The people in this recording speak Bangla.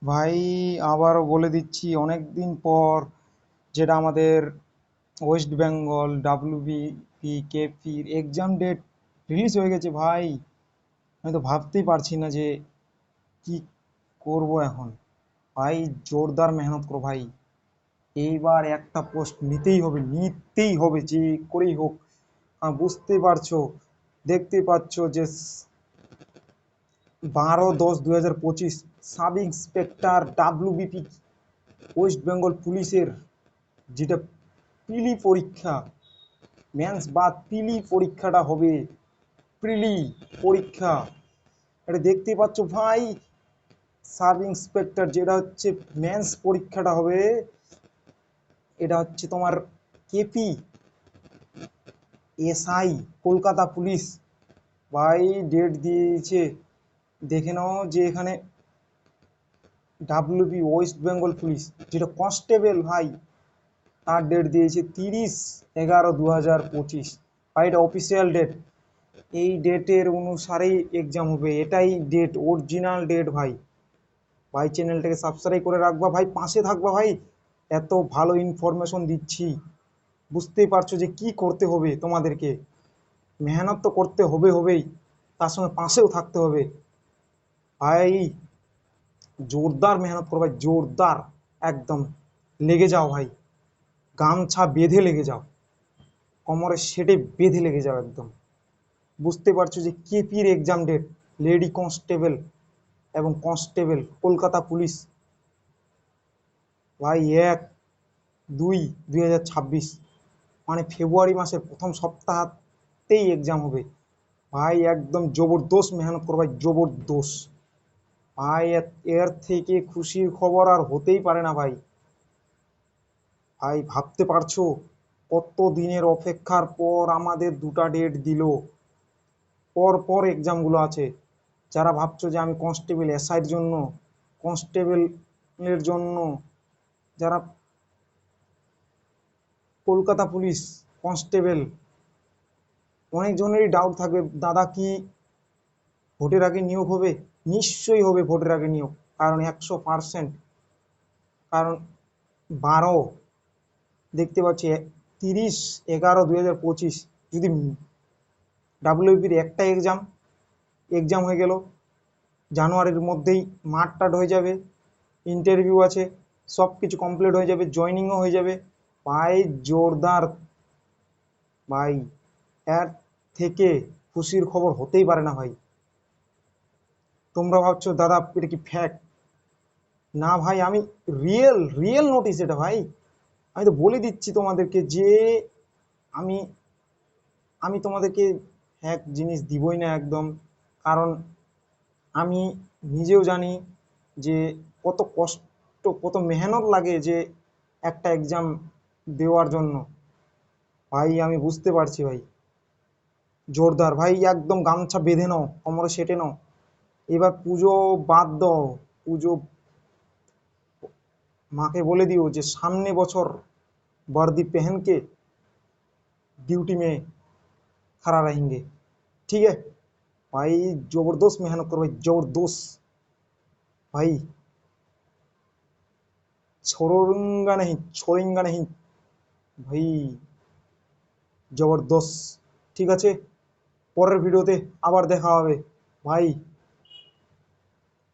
ভাই, আবারও বলে দিচ্ছি, অনেক দিন পর যেটা আমাদের ওয়েস্ট বেঙ্গল ডাব্লিউবিপি কেপির এক্সাম ডেট রিলিজ হয়ে গেছে ভাই। আমি তো ভাবতেই পারছি না যে কি করব এখন। ভাই, জোরদার মেহনত করো ভাই। এইবার একটা পোস্ট নিতেই হবে যে করেই হোক। বুঝতেই পারছো, দেখতেই পাচ্ছ যে 12/10/2025 sub inspector WBP West Bengal পুলিশের যেটা প্রিলি পরীক্ষা, মেন্স বাদ প্রিলি পরীক্ষাটা হবে। প্রিলি পরীক্ষা, এটা দেখতেই পাচ্ছ ভাই। সাব ইন্সপেক্টর যেটা হচ্ছে মেন্স পরীক্ষাটা হবে, এটা হচ্ছে তোমার কেপি এসআই কলকাতা পুলিশ। ভাই, ডেট দিয়েছে, দেখে নাও যে এখানে ডাব্লিউবি ওয়েস্ট বেঙ্গল পুলিশ যেটা কনস্টেবল ভাই, তার ডেট দিয়েছে 30/11/2025। ভাই, এটা অফিসিয়াল ডেট। এই ডেটের অনুসারেই এক্সাম হবে, এটাই ডেট, অরিজিনাল ডেট ভাই। ভাই, চ্যানেলটাকে সাবস্ক্রাইব করে রাখবা ভাই, পাশে থাকবা ভাই। এত ভালো ইনফরমেশন দিচ্ছি, বুঝতেই পারছো যে কি করতে হবে তোমাদেরকে। মেহনত তো করতে হবেই, তার সঙ্গে পাশেও থাকতে হবে ভাই। জোরদার মেহনত করো ভাই, জোরদার। একদম লেগে যাও ভাই, গামছা বেঁধে লেগে যাও, কোমরের সেটে বেঁধে লেগে যাও একদম। বুঝতে পারছো যে কেপির এক্সাম ডেট, লেডি কনস্টেবল এবং কনস্টেবল কলকাতা পুলিশ। ভাই, 1/2/2026, মানে ফেব্রুয়ারি মাসের প্রথম সপ্তাহতেই এক্সাম হবে। ভাই, একদম জবরদস্ত মেহনত করো ভাই, জবরদস্ত। ভাই, এর থেকে খুশির খবর আর হতেই পারে না ভাই। ভাই, ভাবতে পারছো কত দিনের অপেক্ষার পর আমাদের দুটা ডেট দিল। পর পর এক্সামগুলো আছে। যারা ভাবছো যে আমি কনস্টেবল এসআইয়ের জন্য, কনস্টেবলের জন্য, যারা কলকাতা পুলিশ কনস্টেবল, অনেকজনেরই ডাউট থাকবে, দাদা কি ভোটের আগে নিয়োগ হবে? নিশ্চয়ই হবে ভোটের আগে নিয়োগ, কারণ 100%। কারণ 12, দেখতে পাচ্ছি 30/11/2025, যদি ডাব্লিউবির একটা এক্সাম হয়ে গেল, জানুয়ারির মধ্যেই মাঠ টাট হয়ে যাবে, ইন্টারভিউ আছে, সব কিছু কমপ্লিট হয়ে যাবে, জয়নিংও হয়ে যাবে। ভাই, জোরদার ভাই। এর থেকে খুশির খবর হতেই পারে না ভাই। তোমরা ভাবছো দাদা এটা কি ফ্যাক্ট? না ভাই, আমি রিয়েল রিয়েল নোটিস এটা ভাই। আমি তো বলে দিচ্ছি তোমাদেরকে যে আমি আমি তোমাদেরকে এক জিনিস দিবই না একদম। কারণ আমি নিজেও জানি যে কত কষ্ট, কত মেহনত লাগে যে একটা এক্সাম দেওয়ার জন্য। ভাই, আমি বুঝতে পারছি ভাই। জোরদার ভাই, একদম গামছা বেঁধে নাও, কোমরে সেটে নাও। এবার পুজো বাদ দাও, পুজো মাকে বলে দিও যে সামনে বছর वर्दी पहन के ड्यूटी में खड़ा रहेंगे। ठीक है भाई, जबरदस्त मेहनत करो भाई, जबरदस्त भाई। छोड़ेंगा नहीं ভাই, জবরদস্ত। ঠিক আছে, পরের ভিডিওতে আবার দেখা হবে ভাই।